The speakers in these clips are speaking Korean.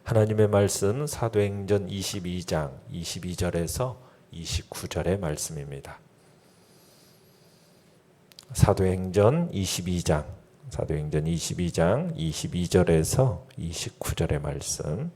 하나님의 말씀 사도행전 22장 22절에서 29절의 말씀입니다. 사도행전 22장 22절에서 29절의 말씀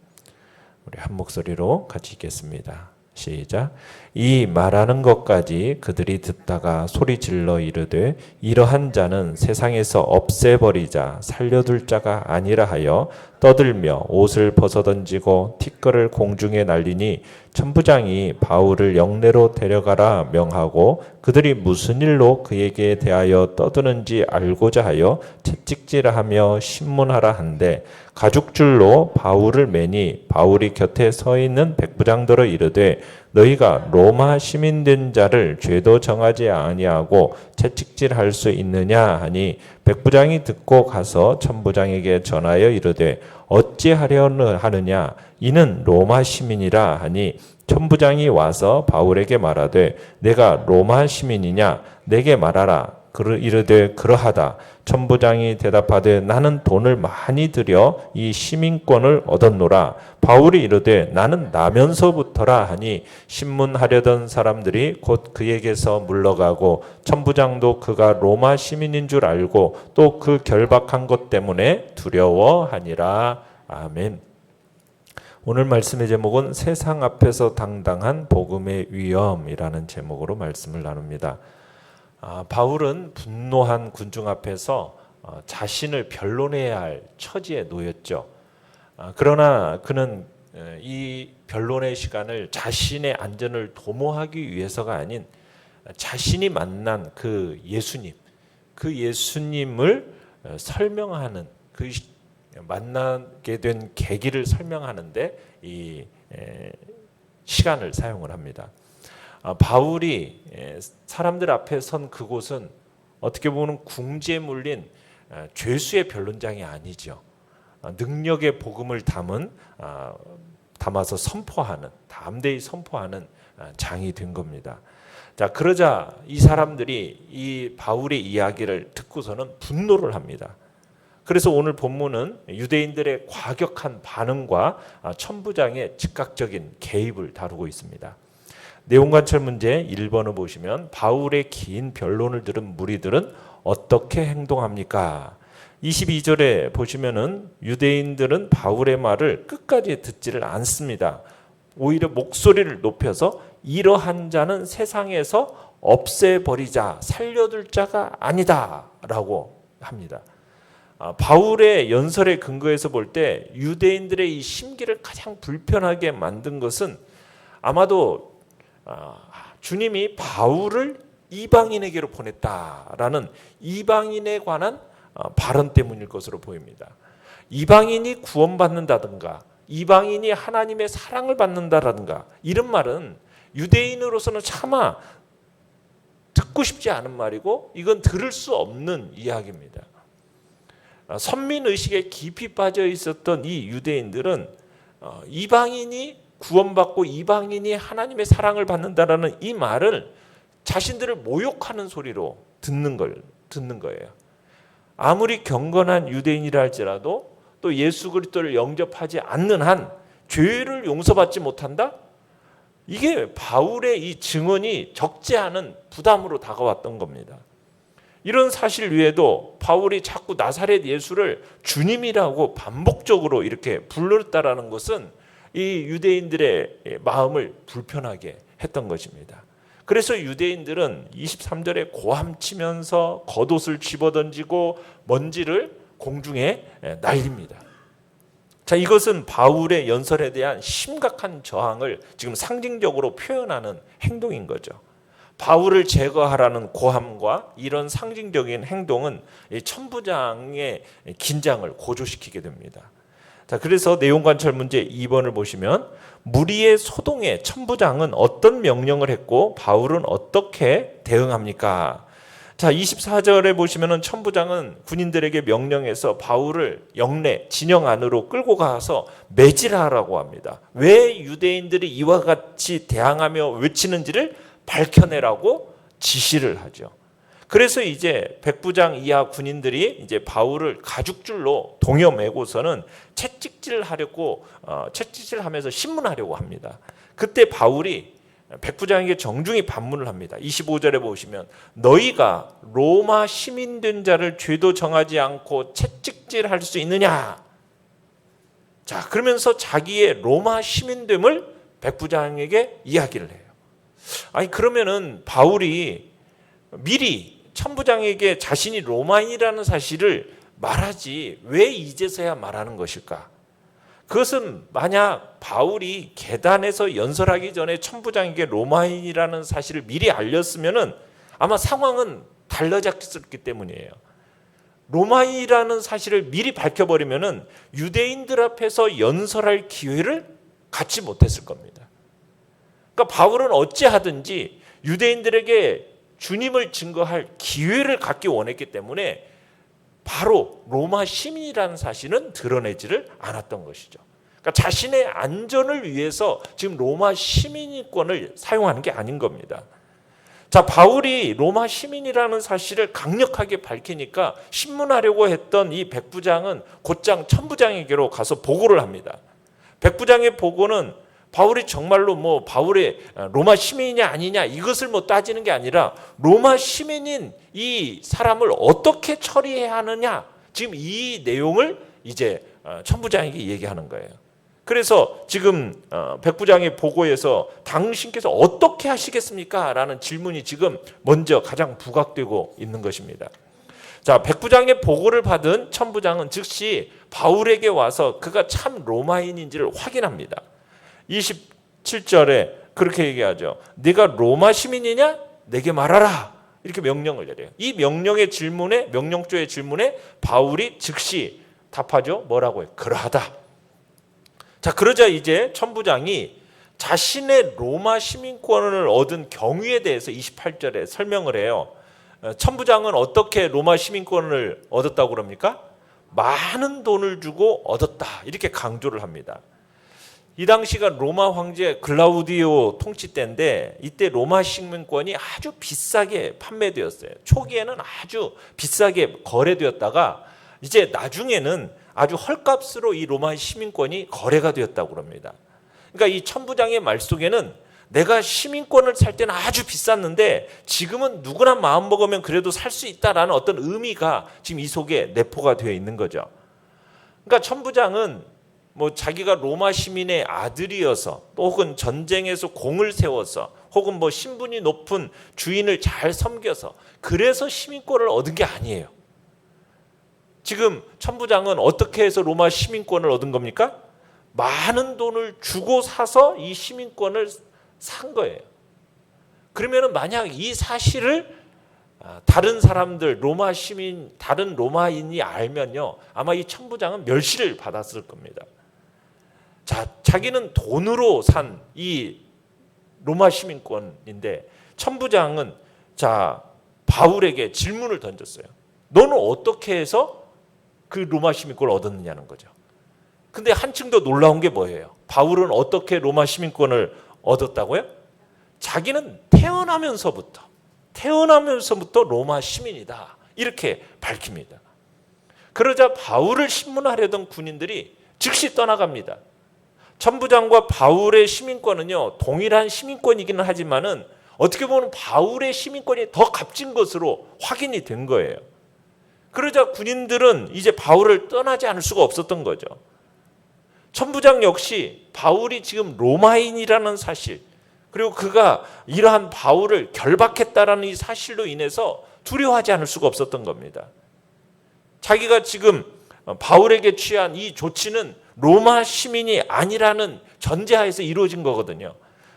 우리 한 목소리로 같이 읽겠습니다. 시작. 이 말하는 것까지 그들이 듣다가 소리질러 이르되 이러한 자는 세상에서 없애버리자 살려둘 자가 아니라 하여 떠들며 옷을 벗어던지고 티끌을 공중에 날리니 천부장이 바울을 영내로 데려가라 명하고 그들이 무슨 일로 그에게 대하여 떠드는지 알고자 하여 채찍질하며 신문하라 한데 가죽줄로 바울을 매니 바울이 곁에 서 있는 백부장들을 이르되 너희가 로마 시민된 자를 죄도 정하지 아니하고 채찍질할 수 있느냐 하니 백부장이 듣고 가서 천부장에게 전하여 이르되 어찌하려 하느냐 이는 로마 시민이라 하니 천부장이 와서 바울에게 말하되 내가 로마 시민이냐 내게 말하라. 이르되 그러하다. 천부장이 대답하되 나는 돈을 많이 들여 이 시민권을 얻었노라. 바울이 이르되 나는 나면서부터라 하니 신문하려던 사람들이 곧 그에게서 물러가고 천부장도 그가 로마 시민인 줄 알고 또 그 결박한 것 때문에 두려워하니라. 아멘. 오늘 말씀의 제목은 세상 앞에서 당당한 복음의 위엄이라는 제목으로 말씀을 나눕니다. 바울은 분노한 군중 앞에서 자신을 변론해야 할 처지에 놓였죠. 그러나 그는 이 변론의 시간을 자신의 안전을 도모하기 위해서가 아닌 자신이 만난 그 예수님을 설명하는 그 만나게 된 계기를 설명하는데 이 시간을 사용을 합니다. 바울이 사람들 앞에 선 그곳은 어떻게 보면 궁지에 물린 죄수의 변론장이 아니죠. 능력의 복음을 담아서 선포하는, 담대히 선포하는 장이 된 겁니다. 자, 그러자 이 사람들이 이 바울의 이야기를 듣고서는 분노를 합니다. 그래서 오늘 본문은 유대인들의 과격한 반응과 천부장의 즉각적인 개입을 다루고 있습니다. 내용관찰 문제 1번을 보시면 바울의 긴 변론을 들은 무리들은 어떻게 행동합니까? 22절에 보시면은 유대인들은 바울의 말을 끝까지 듣지를 않습니다. 오히려 목소리를 높여서 이러한 자는 세상에서 없애버리자 살려둘 자가 아니다라고 합니다. 바울의 연설의 근거에서 볼 때 유대인들의 이 심기를 가장 불편하게 만든 것은 아마도 주님이 바울을 이방인에게로 보냈다라는 이방인에 관한 발언 때문일 것으로 보입니다. 이방인이 구원받는다든가 이방인이 하나님의 사랑을 받는다든가 이런 말은 유대인으로서는 차마 듣고 싶지 않은 말이고 이건 들을 수 없는 이야기입니다. 선민의식에 깊이 빠져 있었던 이 유대인들은 이방인이 구원받고 이방인이 하나님의 사랑을 받는다라는 이 말을 자신들을 모욕하는 소리로 듣는 거예요. 아무리 경건한 유대인이라 할지라도 또 예수 그리스도를 영접하지 않는 한 죄를 용서받지 못한다? 이게 바울의 이 증언이 적지 않은 부담으로 다가왔던 겁니다. 이런 사실 위에도 바울이 자꾸 나사렛 예수를 주님이라고 반복적으로 이렇게 불렀다라는 것은 이 유대인들의 마음을 불편하게 했던 것입니다. 그래서 유대인들은 23절에 고함치면서 겉옷을 집어던지고 먼지를 공중에 날립니다. 자, 이것은 바울의 연설에 대한 심각한 저항을 지금 상징적으로 표현하는 행동인 거죠. 바울을 제거하라는 고함과 이런 상징적인 행동은 천부장의 긴장을 고조시키게 됩니다. 자, 그래서 내용 관찰 문제 2번을 보시면 무리의 소동에 천부장은 어떤 명령을 했고 바울은 어떻게 대응합니까? 자, 24절에 보시면은 천부장은 군인들에게 명령해서 바울을 영내 진영 안으로 끌고 가서 매질하라고 합니다. 왜 유대인들이 이와 같이 대항하며 외치는지를 밝혀내라고 지시를 하죠. 그래서 이제 백부장 이하 군인들이 이제 바울을 가죽줄로 동여매고서는 채찍질하면서 신문하려고 합니다. 그때 바울이 백부장에게 정중히 반문을 합니다. 25절에 보시면 너희가 로마 시민된 자를 죄도 정하지 않고 채찍질할 수 있느냐? 자, 그러면서 자기의 로마 시민됨을 백부장에게 이야기를 해요. 아니 그러면은 바울이 미리 천부장에게 자신이 로마인이라는 사실을 말하지 왜 이제서야 말하는 것일까? 그것은 만약 바울이 계단에서 연설하기 전에 천부장에게 로마인이라는 사실을 미리 알렸으면은 아마 상황은 달라졌기 때문이에요. 로마인이라는 사실을 미리 밝혀버리면은 유대인들 앞에서 연설할 기회를 갖지 못했을 겁니다. 그러니까 바울은 어찌하든지 유대인들에게 주님을 증거할 기회를 갖기 원했기 때문에 바로 로마 시민이라는 사실은 드러내지를 않았던 것이죠. 그러니까 자신의 안전을 위해서 지금 로마 시민권을 사용하는 게 아닌 겁니다. 자, 바울이 로마 시민이라는 사실을 강력하게 밝히니까 신문하려고 했던 이 백부장은 곧장 천부장에게로 가서 보고를 합니다. 백부장의 보고는 바울이 정말로 바울의 로마 시민이냐 아니냐 이것을 따지는 게 아니라 로마 시민인 이 사람을 어떻게 처리해야 하느냐, 지금 이 내용을 이제 천부장에게 얘기하는 거예요. 그래서 지금 백부장의 보고에서 당신께서 어떻게 하시겠습니까? 라는 질문이 지금 먼저 가장 부각되고 있는 것입니다. 자, 백부장의 보고를 받은 천부장은 즉시 바울에게 와서 그가 참 로마인인지를 확인합니다. 27절에 그렇게 얘기하죠. 네가 로마 시민이냐? 내게 말하라. 이렇게 명령을 내려요. 이 명령조의 질문에 바울이 즉시 답하죠. 뭐라고 해요? 그러하다. 자, 그러자 이제 천부장이 자신의 로마 시민권을 얻은 경위에 대해서 28절에 설명을 해요. 천부장은 어떻게 로마 시민권을 얻었다고 그럽니까? 많은 돈을 주고 얻었다. 이렇게 강조를 합니다. 이 당시가 로마 황제 글라우디오 통치 때인데 이때 로마 시민권이 아주 비싸게 판매되었어요. 초기에는 아주 비싸게 거래되었다가 이제 나중에는 아주 헐값으로 이 로마 시민권이 거래가 되었다고 합니다. 그러니까 이 천부장의 말 속에는 내가 시민권을 살 때는 아주 비쌌는데 지금은 누구나 마음 먹으면 그래도 살 수 있다라는 어떤 의미가 지금 이 속에 내포가 되어 있는 거죠. 그러니까 천부장은 자기가 로마 시민의 아들이어서 또 혹은 전쟁에서 공을 세워서 혹은 신분이 높은 주인을 잘 섬겨서 그래서 시민권을 얻은 게 아니에요. 지금 천부장은 어떻게 해서 로마 시민권을 얻은 겁니까? 많은 돈을 주고 사서 이 시민권을 산 거예요. 그러면 만약 이 사실을 다른 사람들, 로마 시민, 다른 로마인이 알면요, 아마 이 천부장은 멸시를 받았을 겁니다. 자, 자기는 돈으로 산 이 로마 시민권인데 천부장은 바울에게 질문을 던졌어요. 너는 어떻게 해서 그 로마 시민권을 얻었느냐는 거죠. 근데 한층 더 놀라운 게 뭐예요? 바울은 어떻게 로마 시민권을 얻었다고요? 자기는 태어나면서부터 로마 시민이다. 이렇게 밝힙니다. 그러자 바울을 신문하려던 군인들이 즉시 떠나갑니다. 천부장과 바울의 시민권은요, 동일한 시민권이기는 하지만은 어떻게 보면 바울의 시민권이 더 값진 것으로 확인이 된 거예요. 그러자 군인들은 이제 바울을 떠나지 않을 수가 없었던 거죠. 천부장 역시 바울이 지금 로마인이라는 사실, 그리고 그가 이러한 바울을 결박했다라는 이 사실로 인해서 두려워하지 않을 수가 없었던 겁니다. 자기가 지금 바울에게 취한 이 조치는 로마 시민이 아니라는 전제하에서 이루어진 거거든요.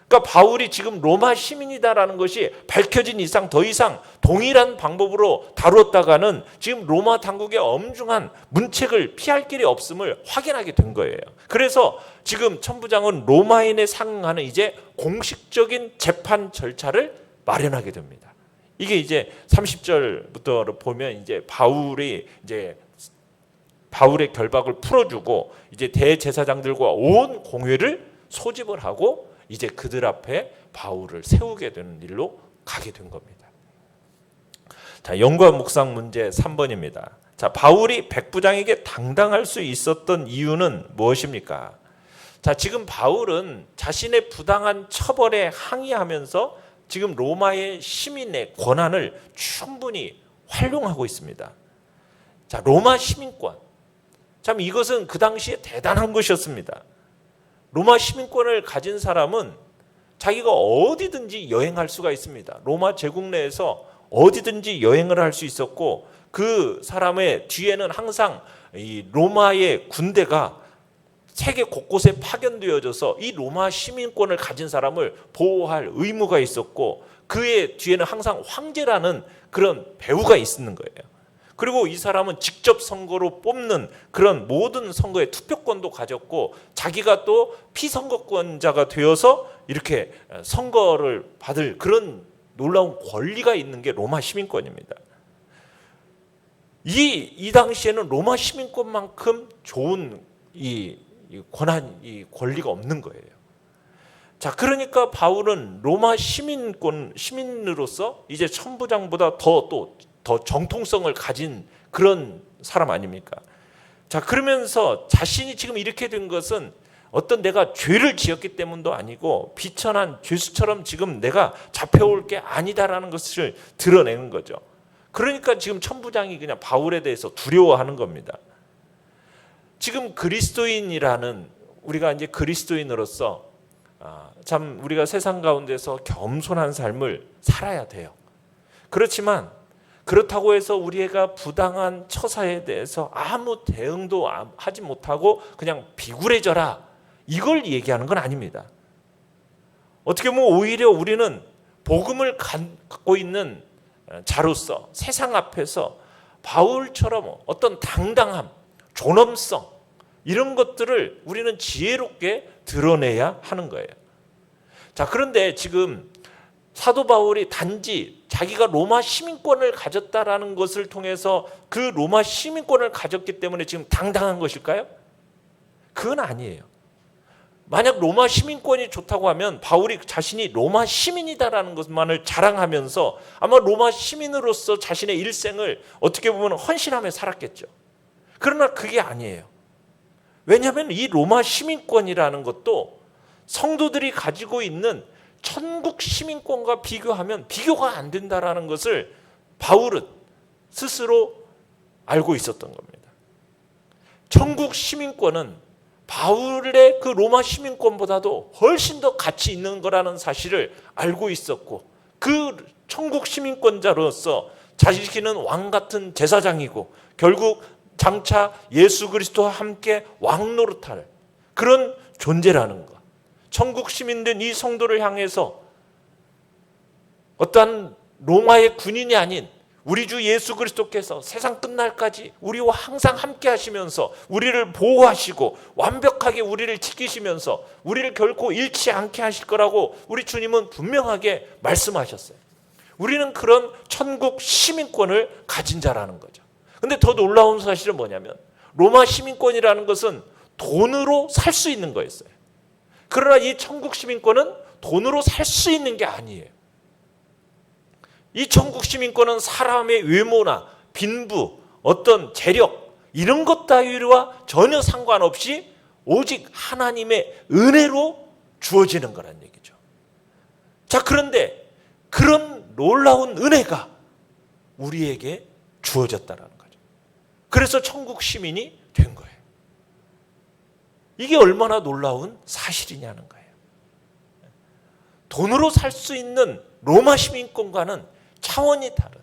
그러니까 바울이 지금 로마 시민이다라는 것이 밝혀진 이상 더 이상 동일한 방법으로 다뤘다가는 지금 로마 당국의 엄중한 문책을 피할 길이 없음을 확인하게 된 거예요. 그래서 지금 천부장은 로마인에 상응하는 이제 공식적인 재판 절차를 마련하게 됩니다. 이게 이제 30절부터 보면 이제 바울의 결박을 풀어주고 이제 대제사장들과 온 공회를 소집을 하고 이제 그들 앞에 바울을 세우게 되는 일로 가게 된 겁니다. 자, 연구와 묵상 문제 3번입니다. 자, 바울이 백부장에게 당당할 수 있었던 이유는 무엇입니까? 자, 지금 바울은 자신의 부당한 처벌에 항의하면서 지금 로마의 시민의 권한을 충분히 활용하고 있습니다. 자, 로마 시민권. 참 이것은 그 당시에 대단한 것이었습니다. 로마 시민권을 가진 사람은 자기가 어디든지 여행할 수가 있습니다. 로마 제국 내에서 어디든지 여행을 할 수 있었고, 그 사람의 뒤에는 항상 이 로마의 군대가 세계 곳곳에 파견되어져서 이 로마 시민권을 가진 사람을 보호할 의무가 있었고, 그의 뒤에는 항상 황제라는 그런 배우가 있는 거예요. 그리고 이 사람은 직접 선거로 뽑는 그런 모든 선거에 투표권도 가졌고, 자기가 또 피선거권자가 되어서 이렇게 선거를 받을 그런 놀라운 권리가 있는 게 로마 시민권입니다. 이 당시에는 로마 시민권만큼 좋은 이 권한, 이 권리가 없는 거예요. 자, 그러니까 바울은 로마 시민으로서 이제 천부장보다 더 정통성을 가진 그런 사람 아닙니까? 자, 그러면서 자신이 지금 이렇게 된 것은 어떤 내가 죄를 지었기 때문도 아니고 비천한 죄수처럼 지금 내가 잡혀올 게 아니다라는 것을 드러내는 거죠. 그러니까 지금 천부장이 그냥 바울에 대해서 두려워하는 겁니다. 지금 그리스도인이라는, 우리가 이제 그리스도인으로서 참 우리가 세상 가운데서 겸손한 삶을 살아야 돼요. 그렇지만 그렇다고 해서 우리가 부당한 처사에 대해서 아무 대응도 하지 못하고 그냥 비굴해져라, 이걸 얘기하는 건 아닙니다. 어떻게 보면 오히려 우리는 복음을 갖고 있는 자로서 세상 앞에서 바울처럼 어떤 당당함, 존엄성, 이런 것들을 우리는 지혜롭게 드러내야 하는 거예요. 자, 그런데 지금 사도 바울이 단지 자기가 로마 시민권을 가졌다라는 것을 통해서 그 로마 시민권을 가졌기 때문에 지금 당당한 것일까요? 그건 아니에요. 만약 로마 시민권이 좋다고 하면 바울이 자신이 로마 시민이다라는 것만을 자랑하면서 아마 로마 시민으로서 자신의 일생을 어떻게 보면 헌신하며 살았겠죠. 그러나 그게 아니에요. 왜냐하면 이 로마 시민권이라는 것도 성도들이 가지고 있는 천국 시민권과 비교하면 비교가 안 된다라는 것을 바울은 스스로 알고 있었던 겁니다. 천국 시민권은 바울의 그 로마 시민권보다도 훨씬 더 가치 있는 거라는 사실을 알고 있었고, 그 천국 시민권자로서 자신은 왕 같은 제사장이고 결국 장차 예수 그리스도와 함께 왕 노릇할 그런 존재라는 것. 천국 시민된 이 성도를 향해서 어떠한 로마의 군인이 아닌 우리 주 예수 그리스도께서 세상 끝날까지 우리와 항상 함께 하시면서 우리를 보호하시고 완벽하게 우리를 지키시면서 우리를 결코 잃지 않게 하실 거라고 우리 주님은 분명하게 말씀하셨어요. 우리는 그런 천국 시민권을 가진 자라는 거죠. 근데 더 놀라운 사실은 뭐냐면 로마 시민권이라는 것은 돈으로 살 수 있는 거였어요. 그러나 이 천국 시민권은 돈으로 살 수 있는 게 아니에요. 이 천국 시민권은 사람의 외모나 빈부, 어떤 재력, 이런 것 따위와 전혀 상관없이 오직 하나님의 은혜로 주어지는 거란 얘기죠. 자, 그런데 그런 놀라운 은혜가 우리에게 주어졌다라는 거죠. 그래서 천국 시민이 된 거예요. 이게 얼마나 놀라운 사실이냐는 거예요. 돈으로 살 수 있는 로마 시민권과는 차원이 다른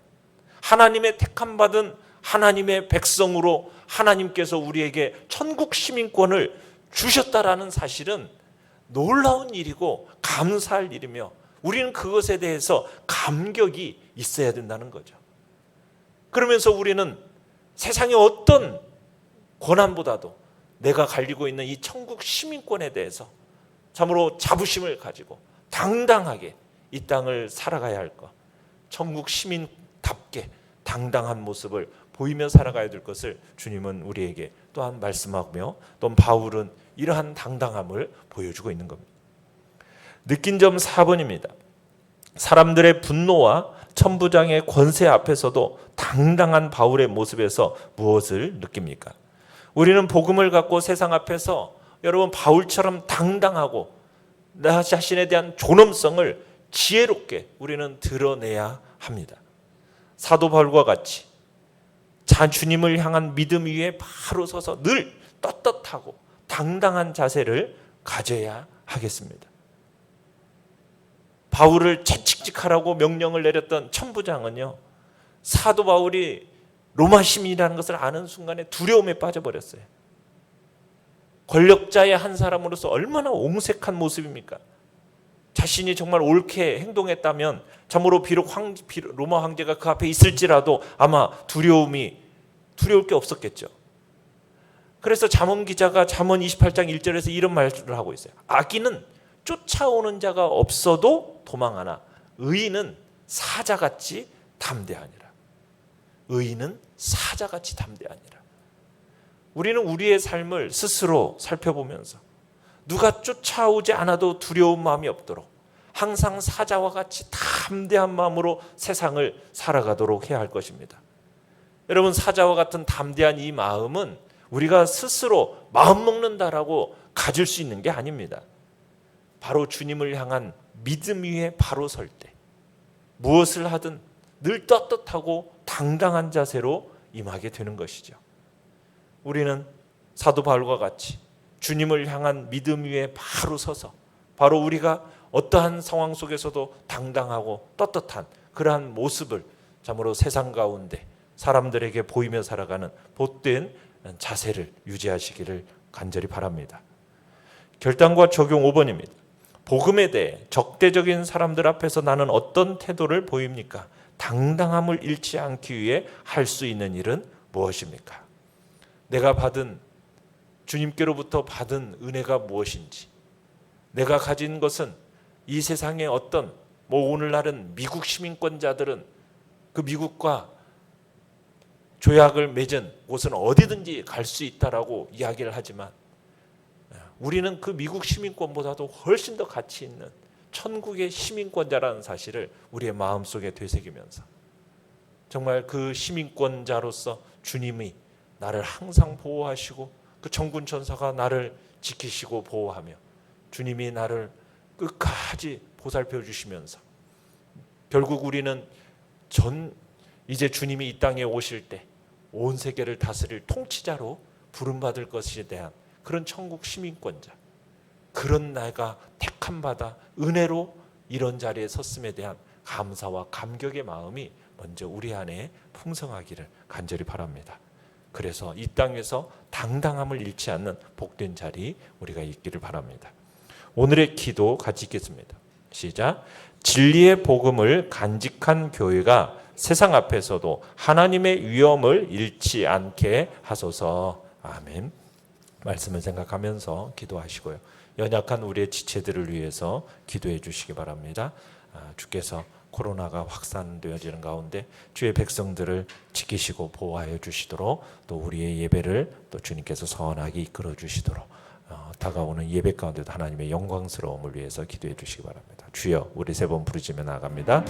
하나님의 택함받은 하나님의 백성으로 하나님께서 우리에게 천국 시민권을 주셨다라는 사실은 놀라운 일이고 감사할 일이며 우리는 그것에 대해서 감격이 있어야 된다는 거죠. 그러면서 우리는 세상의 어떤 권한보다도 내가 가지고 있는 이 천국 시민권에 대해서 참으로 자부심을 가지고 당당하게 이 땅을 살아가야 할 것, 천국 시민답게 당당한 모습을 보이며 살아가야 될 것을 주님은 우리에게 또한 말씀하며 또 바울은 이러한 당당함을 보여주고 있는 겁니다. 느낀 점 4번입니다. 사람들의 분노와 천부장의 권세 앞에서도 당당한 바울의 모습에서 무엇을 느낍니까? 우리는 복음을 갖고 세상 앞에서 여러분 바울처럼 당당하고 나 자신에 대한 존엄성을 지혜롭게 우리는 드러내야 합니다. 사도 바울과 같이 주님을 향한 믿음 위에 바로 서서 늘 떳떳하고 당당한 자세를 가져야 하겠습니다. 바울을 채찍질하라고 명령을 내렸던 천부장은요, 사도 바울이 로마 시민이라는 것을 아는 순간에 두려움에 빠져버렸어요. 권력자의 한 사람으로서 얼마나 옹색한 모습입니까? 자신이 정말 옳게 행동했다면 참으로 비록 로마 황제가 그 앞에 있을지라도 아마 두려울 게 없었겠죠. 그래서 잠언 기자가 잠언 28장 1절에서 이런 말을 하고 있어요. 악인은 쫓아오는 자가 없어도 도망하나 의인은 사자같이 담대하니라. 의인은 사자같이 담대하니라. 우리는 우리의 삶을 스스로 살펴보면서 누가 쫓아오지 않아도 두려운 마음이 없도록 항상 사자와 같이 담대한 마음으로 세상을 살아가도록 해야 할 것입니다. 여러분, 사자와 같은 담대한 이 마음은 우리가 스스로 마음 먹는다라고 가질 수 있는 게 아닙니다. 바로 주님을 향한 믿음 위에 바로 설 때 무엇을 하든 늘 떳떳하고 당당한 자세로 임하게 되는 것이죠. 우리는 사도 바울과 같이 주님을 향한 믿음 위에 바로 서서 바로 우리가 어떠한 상황 속에서도 당당하고 떳떳한 그러한 모습을 참으로 세상 가운데 사람들에게 보이며 살아가는 복된 자세를 유지하시기를 간절히 바랍니다. 결단과 적용 5번입니다. 복음에 대해 적대적인 사람들 앞에서 나는 어떤 태도를 보입니까? 당당함을 잃지 않기 위해 할 수 있는 일은 무엇입니까? 내가 주님께로부터 받은 은혜가 무엇인지, 내가 가진 것은 이 세상의 어떤 오늘날은 미국 시민권자들은 그 미국과 조약을 맺은 곳은 어디든지 갈 수 있다라고 이야기를 하지만 우리는 그 미국 시민권보다도 훨씬 더 가치 있는 천국의 시민권자라는 사실을 우리의 마음속에 되새기면서 정말 그 시민권자로서 주님이 나를 항상 보호하시고 그 천군 천사가 나를 지키시고 보호하며 주님이 나를 끝까지 보살펴 주시면서 결국 우리는 이제 주님이 이 땅에 오실 때 온 세계를 다스릴 통치자로 부름받을 것에 대한 그런 천국 시민권자, 그런 내가 택함 받아 은혜로 이런 자리에 섰음에 대한 감사와 감격의 마음이 먼저 우리 안에 풍성하기를 간절히 바랍니다. 그래서 이 땅에서 당당함을 잃지 않는 복된 자리 우리가 있기를 바랍니다. 오늘의 기도 같이 읽겠습니다. 시작. 진리의 복음을 간직한 교회가 세상 앞에서도 하나님의 위엄을 잃지 않게 하소서. 아멘. 말씀을 생각하면서 기도하시고요. 연약한 우리의 지체들을 위해서 기도해 주시기 바랍니다. 주께서 코로나가 확산되어지는 가운데 주의 백성들을 지키시고 보호하여 주시도록 또 우리의 예배를 또 주님께서 선하게 이끌어 주시도록 다가오는 예배 가운데도 하나님의 영광스러움을 위해서 기도해 주시기 바랍니다. 주여, 우리 세 번 부르짖으며 나아갑니다.